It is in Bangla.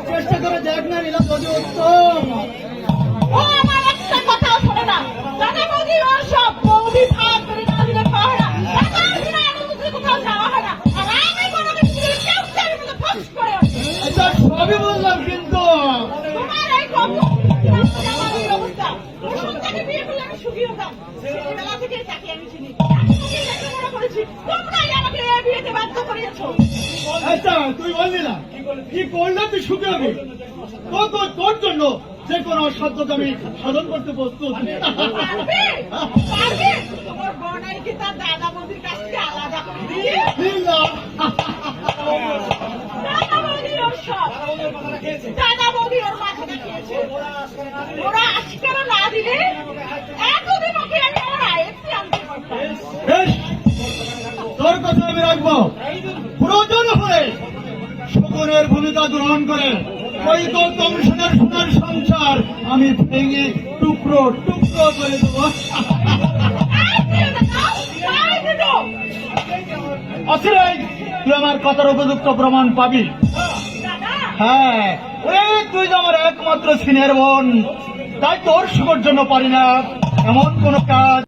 চেষ্টা করে দেখ না নীলা, যদি উত্তম ও আমার একটা কথাও শোনে না। দাদা বৌদি ওর সব বৌদি ভাগ করে না দিলে পারে না। দাদা দিনে এমন কিছু কোথাও যাওয়া হয় না। আর আমি কোনো কিছু কেউ চাই মতো ফস করে আসে। আচ্ছা সবই বললাম, কিন্তু তোমার এই কবু আমার এই অবস্থা। ওর সন্তানকে বিয়ে করলে আমি সুখী হতাম। ছেলেবেলা থেকে তাকে আমি চিনি। তাকে দেখে মনে করেছি তোমরাই আমাকে এই বিয়েতে বাধ্য করিয়েছো। আচ্ছা তুই বললি না কি করলে তুই সুখী হবি? তোর জন্য যে কোনো অসাধ্যকে আমি সাধন করতে প্রস্তুত। পারবে? পারবে? তোমার বনাই কি তার দাদা বৌদির কাছ থেকে আলাদা করে দিয়ে? নীলা, দাদা বৌদি ওর সব। দাদা বৌদি ওর মাথাটা খেয়েছে। ওরা আজকাল না দিলে এতদিন ওকে আমি আমার আয়েতে আনতে পারতাম। বেশ, তোর কথা আমি রাখবো। প্রয়োজন হলে শকুনের ভূমিকা গ্রহণ করে ওই গৌতম সেনের সোনার সংসার আমি ভেঙে টুকরো টুকরো করে দেবো। অচিরেই তুই আমার কথার উপযুক্ত প্রমাণ পাবি। হ্যাঁ, তুই যে আমার একমাত্র সিনের বোন, তাই তোর সুখের জন্য পারি না এমন কোন কাজ।